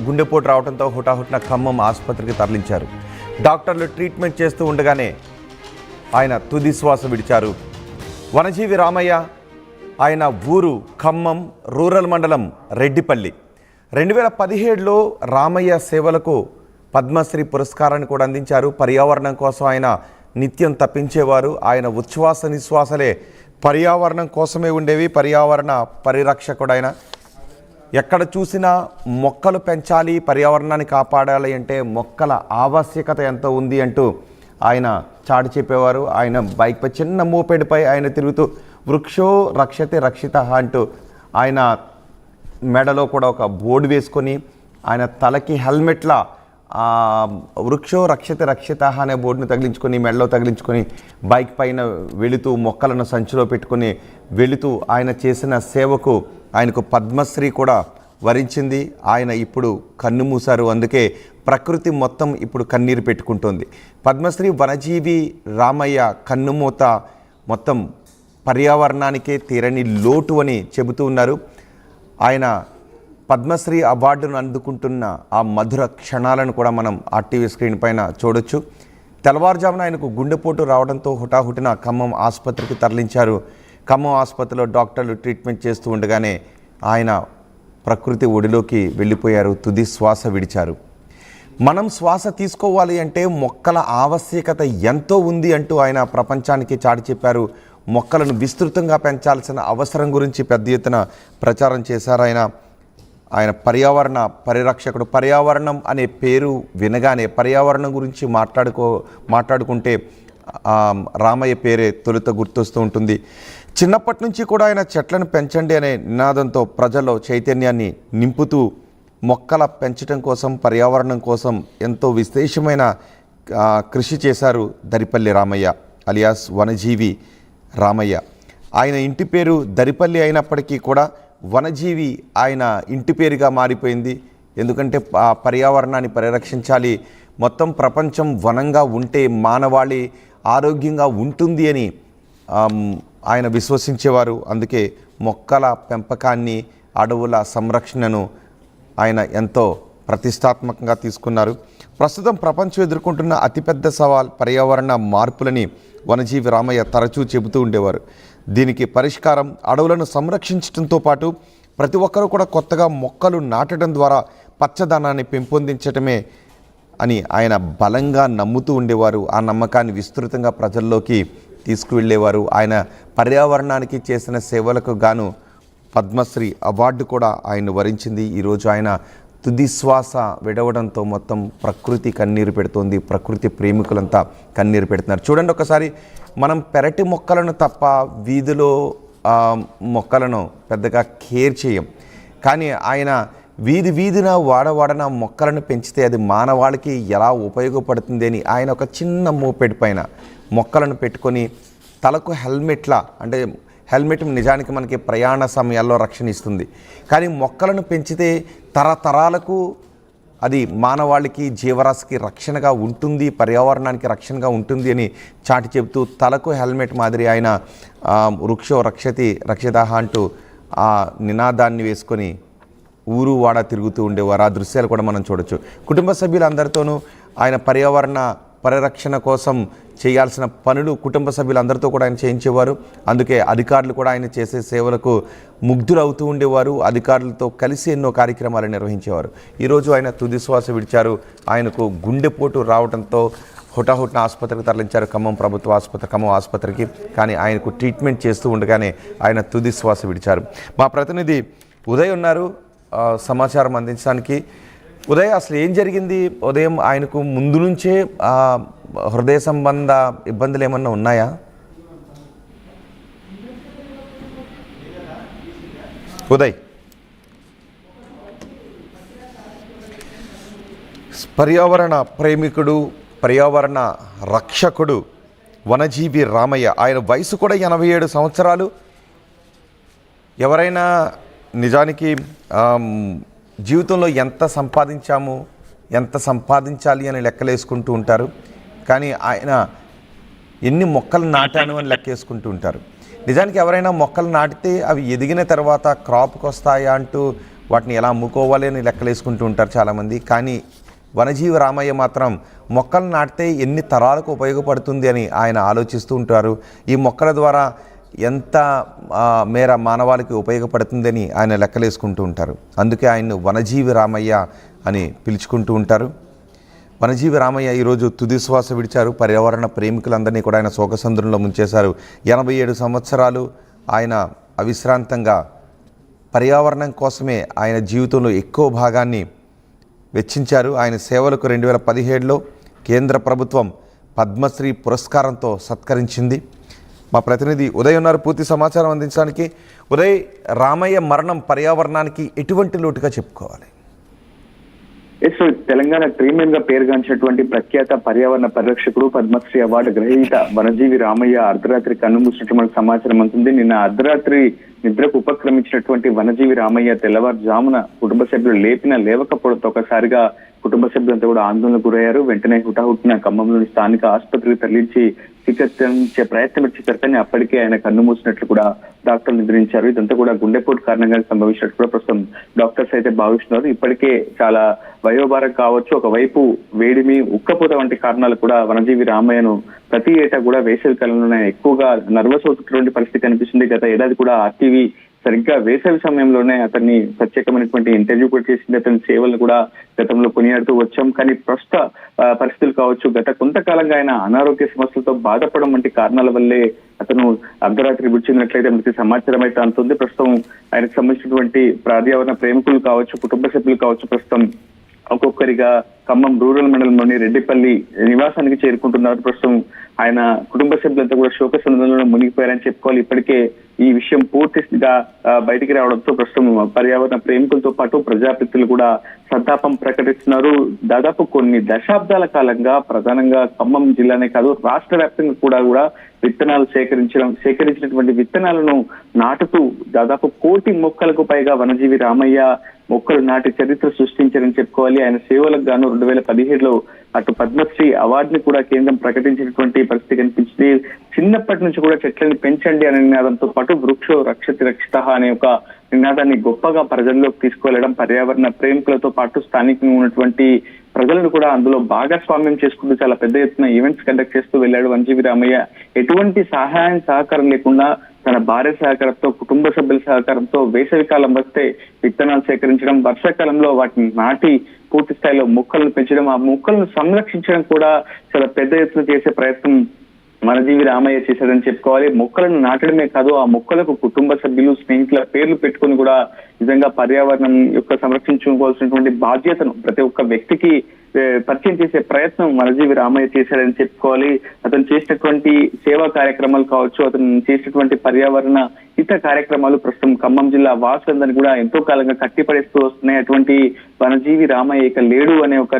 గుండెపోటు రావడంతో హుటాహుటిన ఖమ్మం ఆసుపత్రికి తరలించారు. డాక్టర్లు ట్రీట్మెంట్ చేస్తూ ఉండగానే ఆయన తుది శ్వాస విడిచారు. వనజీవి రామయ్య, ఆయన ఊరు ఖమ్మం రూరల్ మండలం రెడ్డిపల్లి. 2017లో రామయ్య సేవలకు పద్మశ్రీ పురస్కారాన్ని కూడా అందించారు. పర్యావరణం కోసం ఆయన నిత్యం తప్పించేవారు. ఆయన ఉచ్ఛ్వాస నిశ్వాసలే పర్యావరణం కోసమే ఉండేవి. పర్యావరణ పరిరక్షకుడైన, ఎక్కడ చూసినా మొక్కలు పెంచాలి, పర్యావరణాన్ని కాపాడాలి అంటే మొక్కల ఆవశ్యకత ఎంత ఉంది అంటూ ఆయన చాటి చెప్పేవారు. ఆయన బైక్పై చిన్న మోపెడ్పై ఆయన తిరుగుతూ వృక్షో రక్షతే రక్షిత అంటూ ఆయన మెడలో కూడా ఒక బోర్డు వేసుకొని ఆయన తలకి హెల్మెట్లా వృక్షో రక్షతే రక్షిత అనే బోర్డును తగిలించుకొని మెడలో తగిలించుకొని బైక్ పైన వెళుతూ మొక్కలను సంచిలో పెట్టుకొని వెళుతూ ఆయన చేసిన సేవకు ఆయనకు పద్మశ్రీ కూడా వరించింది. ఆయన ఇప్పుడు కన్ను మూశారు. అందుకే ప్రకృతి మొత్తం ఇప్పుడు కన్నీరు పెట్టుకుంటోంది. పద్మశ్రీ వనజీవి రామయ్య కన్నుమూత మొత్తం పర్యావరణానికే తీరని లోటు అని చెబుతూ ఉన్నారు. ఆయన పద్మశ్రీ అవార్డును అందుకుంటున్న ఆ మధుర క్షణాలను కూడా మనం ఆర్టీవీ స్క్రీన్ పైన చూడొచ్చు. తెల్లవారుజామున ఆయనకు గుండెపోటు రావడంతో హుటాహుటిన ఖమ్మం ఆసుపత్రికి తరలించారు. ఖమ్మం ఆసుపత్రిలో డాక్టర్లు ట్రీట్మెంట్ చేస్తూ ఉండగానే ఆయన ప్రకృతి ఒడిలోకి వెళ్ళిపోయారు. తుది శ్వాస విడిచారు. మనం శ్వాస తీసుకోవాలి అంటే మొక్కల ఆవశ్యకత ఎంతో ఉంది అంటూ ఆయన ప్రపంచానికి చాటి చెప్పారు. మొక్కలను విస్తృతంగా పెంచాల్సిన అవసరం గురించి పెద్ద ఎత్తున ప్రచారం చేశారు. ఆయన పర్యావరణ పరిరక్షకుడు. పర్యావరణం అనే పేరు వినగానే పర్యావరణం గురించి మాట్లాడుకుంటే రామయ్య పేరే తొలుత గుర్తొస్తూ ఉంటుంది. చిన్నప్పటి నుంచి కూడా ఆయన చెట్లను పెంచండి అనే నినాదంతో ప్రజల్లో చైతన్యాన్ని నింపుతూ మొక్కల పెంచడం కోసం, పర్యావరణం కోసం ఎంతో విశేషమైన కృషి చేశారు దరిపల్లి రామయ్య అలియాస్ వనజీవి రామయ్య. ఆయన ఇంటి పేరు దరిపల్లి అయినప్పటికీ కూడా వనజీవి ఆయన ఇంటి పేరుగా మారిపోయింది. ఎందుకంటే పర్యావరణాన్ని పరిరక్షించాలి, మొత్తం ప్రపంచం వనంగా ఉంటే మానవాళి ఆరోగ్యంగా ఉంటుంది అని ఆయన విశ్వసించేవారు. అందుకే మొక్కల పెంపకాన్ని, అడవుల సంరక్షణను ఆయన ఎంతో ప్రతిష్టాత్మకంగా తీసుకున్నారు. ప్రస్తుతం ప్రపంచం ఎదుర్కొంటున్న అతిపెద్ద సవాల్ పర్యావరణ మార్పులని వనజీవి రామయ్య తరచూ చెబుతూ ఉండేవారు. దీనికి పరిష్కారం అడవులను సంరక్షించడంతో పాటు ప్రతి ఒక్కరూ కూడా కొత్తగా మొక్కలు నాటడం ద్వారా పచ్చదనాన్ని పెంపొందించటమే అని ఆయన బలంగా నమ్ముతూ ఉండేవారు. ఆ నమ్మకాన్ని విస్తృతంగా ప్రజల్లోకి తీసుకువెళ్ళేవారు. ఆయన పర్యావరణానికి చేసిన సేవలకు గాను పద్మశ్రీ అవార్డు కూడా ఆయన వరించింది. ఈరోజు ఆయన తుది శ్వాస విడవడంతో మొత్తం ప్రకృతి కన్నీరు పెడుతోంది. ప్రకృతి ప్రేమికులంతా కన్నీరు పెడుతున్నారు. చూడండి ఒకసారి, మనం పెరటి మొక్కలను తప్ప వీధిలో మొక్కలను పెద్దగా కేర్ చేయం. కానీ ఆయన వీధిన వాడవాడన మొక్కలను పెంచితే అది మానవాళికి ఎలా ఉపయోగపడుతుంది అని ఆయన ఒక చిన్న మోపెడ్ పైన మొక్కలను పెట్టుకొని తలకు హెల్మెట్లా, అంటే హెల్మెట్ నిజానికి మనకి ప్రయాణ సమయాల్లో రక్షణ ఇస్తుంది. కానీ మొక్కలను పెంచితే తరతరాలకు అది మానవాళికి, జీవరాశికి రక్షణగా ఉంటుంది, పర్యావరణానికి రక్షణగా ఉంటుంది అని చాటి చెబుతూ తలకు హెల్మెట్ మాదిరి ఆయన వృక్షో రక్షతి రక్షిత అంటూ ఆ నినాదాన్ని వేసుకొని ఊరు వాడ తిరుగుతూ ఉండేవారు. ఆ దృశ్యాలు కూడా మనం చూడొచ్చు. కుటుంబ సభ్యులందరితోనూ ఆయన పర్యావరణ పరిరక్షణ కోసం చేయాల్సిన పనులు కుటుంబ సభ్యులందరితో కూడా ఆయన చేయించేవారు. అందుకే అధికారులు కూడా ఆయన చేసే సేవలకు ముగ్ధులవుతూ ఉండేవారు. అధికారులతో కలిసి ఎన్నో కార్యక్రమాలు నిర్వహించేవారు. ఈరోజు ఆయన తుది శ్వాస విడిచారు. ఆయనకు గుండెపోటు రావడంతో హుటాహుటిన ఆసుపత్రికి తరలించారు, ఖమ్మం ఆసుపత్రికి. కానీ ఆయనకు ట్రీట్మెంట్ చేస్తూ ఉండగానే ఆయన తుది శ్వాస విడిచారు. మా ప్రతినిధి ఉదయ్ ఉన్నారు సమాచారం అందించడానికి. ఉదయ్, అసలు ఏం జరిగింది? ఉదయం ఆయనకు ముందు నుంచే హృదయ సంబంధ ఇబ్బందులు ఏమన్నా ఉన్నాయా? ఉదయ్, పర్యావరణ ప్రేమికుడు, పర్యావరణ రక్షకుడు వనజీవి రామయ్య. ఆయన వయసు కూడా 87 సంవత్సరాలు. ఎవరైనా నిజానికి జీవితంలో ఎంత సంపాదించాము, ఎంత సంపాదించాలి అని లెక్కలేసుకుంటూ ఉంటారు. కానీ ఆయన ఎన్ని మొక్కలు నాటాను అని లెక్కేసుకుంటూ ఉంటారు. నిజానికి ఎవరైనా మొక్కలు నాటితే అవి ఎదిగిన తర్వాత క్రాప్కి వస్తాయా అంటూ వాటిని ఎలా అమ్ముకోవాలి అని లెక్కలేసుకుంటూ ఉంటారు చాలామంది. కానీ వనజీవి రామయ్య మాత్రం మొక్కలు నాటితే ఎన్ని తరాలకు ఉపయోగపడుతుంది అని ఆయన ఆలోచిస్తూ ఉంటారు. ఈ మొక్కల ద్వారా ఎంత మేర మానవాళికి ఉపయోగపడుతుందని ఆయన లెక్కలేసుకుంటూ ఉంటారు. అందుకే ఆయన్ను వనజీవి రామయ్య అని పిలుచుకుంటూ ఉంటారు. వనజీవి రామయ్య ఈరోజు తుది శ్వాస విడిచారు. పర్యావరణ ప్రేమికులందరినీ కూడా ఆయన శోకసంద్రంలో ముంచేశారు. 87 సంవత్సరాలు ఆయన అవిశ్రాంతంగా పర్యావరణం కోసమే ఆయన జీవితంలో ఎక్కువ భాగాన్ని వెచ్చించారు. ఆయన సేవలకు 2017లో కేంద్ర ప్రభుత్వం పద్మశ్రీ పురస్కారంతో సత్కరించింది. మా ప్రతినిధి ఉదయ్ ఉన్నారు పూర్తి సమాచారం అందించడానికి. ఉదయ్, రామయ్య మరణం పర్యావరణానికి ఎటువంటి లోటుగా చెప్పుకోవాలి? తెలంగాణ ట్రీమెన్ గా పేరుగాంచినటువంటి ప్రఖ్యాత పర్యావరణ పరిరక్షకుడు, పద్మశ్రీ అవార్డు గ్రహీత వనజీవి రామయ్య అర్ధరాత్రి కన్నుమూసినట్టు మనకు సమాచారం అందుతుంది. నిన్న అర్ధరాత్రి నిద్రకు ఉపక్రమించినటువంటి వనజీవి రామయ్య తెల్లవారుజామున కుటుంబ సభ్యులు లేవకపోవడంతో ఒకసారిగా కుటుంబ సభ్యులంతా కూడా ఆందోళనకు గురయ్యారు. వెంటనే హుటాహుటిన ఖమ్మంలోని స్థానిక ఆసుపత్రికి తరలించి చికిత్సించే ప్రయత్నం చేశారు. కానీ అప్పటికే ఆయన కన్ను మూసినట్లు కూడా డాక్టర్లు నిర్ణయించారు. ఇదంతా కూడా గుండెపోటు కారణంగా సంభవించినట్టు కూడా ప్రస్తుతం డాక్టర్స్ అయితే భావిస్తున్నారు. ఇప్పటికే చాలా వయోభారం కావచ్చు, ఒకవైపు వేడిమి, ఉక్కపోత వంటి కారణాలు కూడా వనజీవి రామయ్యను ప్రతి ఏటా కూడా వేసవి కాలంలోనే ఎక్కువగా నర్వస్ అవుతున్నటువంటి పరిస్థితి కనిపిస్తుంది. గత ఏడాది కూడా ఆర్టీవీ సరిగ్గా వేసవి సమయంలోనే అతన్ని ప్రత్యేకమైనటువంటి ఇంటర్వ్యూ కూడా చేసింది. అతని సేవలను కూడా గతంలో కొనియాడుతూ వచ్చాం. కానీ ప్రస్తుత పరిస్థితులు కావచ్చు, గత కొంతకాలంగా ఆయన అనారోగ్య సమస్యలతో బాధపడడం వంటి కారణాల వల్లే అతను అర్ధరాత్రి విడిచినట్లయితే మనకి సమాచారం అయితే అందుతుంది. ప్రస్తుతం ఆయనకు సంబంధించినటువంటి పర్యావరణ ప్రేమికులు కావచ్చు, కుటుంబ సభ్యులు కావచ్చు, ప్రస్తుతం ఒక్కొక్కరిగా ఖమ్మం రూరల్ మండలంలోని రెడ్డిపల్లి నివాసానికి చేరుకుంటున్నారు. ప్రస్తుతం ఆయన కుటుంబ సభ్యులంతా కూడా శోక సందర్భంలో మునిగిపోయారని చెప్పుకోవాలి. ఇప్పటికే ఈ విషయం పూర్తిగా బయటికి రావడంతో ప్రస్తుతం పర్యావరణ ప్రేమికులతో పాటు ప్రజాప్రతినిధులు కూడా సంతాపం ప్రకటిస్తున్నారు. దాదాపు కొన్ని దశాబ్దాల కాలంగా ప్రధానంగా ఖమ్మం జిల్లానే కాదు రాష్ట్ర వ్యాప్తంగా కూడా విత్తనాలు సేకరించినటువంటి విత్తనాలను నాటుతూ దాదాపు 1 కోటి మొక్కలకు పైగా వనజీవి రామయ్య మొక్కలు నాటి చరిత్ర సృష్టించారని చెప్పుకోవాలి. ఆయన సేవలకు గాను 2017లో అటు పద్మశ్రీ అవార్డుని కూడా కేంద్రం ప్రకటించినటువంటి పరిస్థితి కనిపించింది. చిన్నప్పటి నుంచి కూడా చెట్లను పెంచండి అనే నినాదంతో పాటు వృక్షో రక్షతి రక్షిత అనే ఒక నినాదాన్ని గొప్పగా ప్రజల్లోకి తీసుకువెళ్లడం, పర్యావరణ ప్రేమికులతో పాటు స్థానికంగా ఉన్నటువంటి ప్రజలను కూడా అందులో భాగస్వామ్యం చేసుకుంటూ చాలా పెద్ద ఎత్తున ఈవెంట్స్ కండక్ట్ చేస్తూ వెళ్ళాడు వనజీవి రామయ్య. ఎటువంటి సహకారం లేకుండా తన భార్య సహకారంతో, కుటుంబ సభ్యుల సహకారంతో వేసవి కాలం వస్తే విత్తనాలు సేకరించడం, వర్షాకాలంలో వాటిని నాటి పూర్తి స్థాయిలో మొక్కలను పెంచడం, ఆ మొక్కలను సంరక్షించడం కూడా చాలా పెద్ద ఎత్తున చేసే ప్రయత్నం వనజీవి రామయ్య చేశాడని చెప్పుకోవాలి. మొక్కలను నాటడమే కాదు, ఆ మొక్కలకు కుటుంబ సభ్యులు, స్నేహితుల పేర్లు పెట్టుకుని కూడా నిజంగా పర్యావరణం యొక్క సంరక్షించుకోవాల్సినటువంటి బాధ్యతను ప్రతి ఒక్క వ్యక్తికి పరిచయం చేసే ప్రయత్నం వనజీవి రామయ్య చేశాడని చెప్పుకోవాలి. అతను చేసినటువంటి సేవా కార్యక్రమాలు కావచ్చు, అతను చేసినటువంటి పర్యావరణ హిత కార్యక్రమాలు ప్రస్తుతం ఖమ్మం జిల్లా వాసులందరినీ కూడా ఎంతో కాలంగా కట్టిపడేస్తూ వస్తున్నాయి. అటువంటి వనజీవి రామయ్య ఇక లేడు అనే ఒక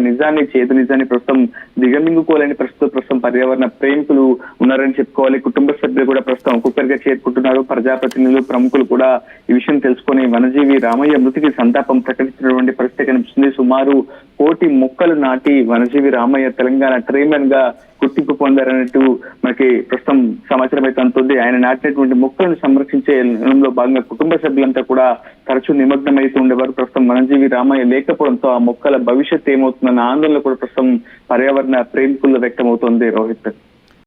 చేదు నిజాన్ని ప్రస్తుతం దిగమింగుకోవాలని ప్రస్తుతం పర్యావరణ ప్రేమికులు ఉన్నారని చెప్పుకోవాలి. కుటుంబ సభ్యులు కూడా ప్రస్తుతం ఒక్కొక్కరిగా చేరుకుంటున్నారు. ప్రజాప్రతినిధులు, ప్రముఖులు కూడా ఈ విషయం తెలుసుకొని వనజీవి రామయ్య మృతికి సంతాపం ప్రకటించినటువంటి పరిస్థితి కనిపిస్తుంది. సుమారు 1 కోటి మొక్కలు నాటి వనజీవి రామయ్య తెలంగాణ ట్రీమెన్ గా గుర్తింపు పొందారన్నట్టు మనకి ప్రస్తుతం సమాచారం అయితే అందుతుంది. ఆయన నాటినటువంటి మొక్కలను సంరక్షించేలో భాగంగా కుటుంబ సభ్యులంతా కూడా తరచూ నిమగ్నమైతూ ఉండేవారు. ప్రస్తుతం వనజీవి రామయ్య లేకపోవడంతో ఆ మొక్కల భవిష్యత్తు ఏమవుతుందన్న ఆందోళన కూడా ప్రస్తుతం పర్యావరణ ప్రేమికుల్లో వ్యక్తమవుతోంది. రోహిత్.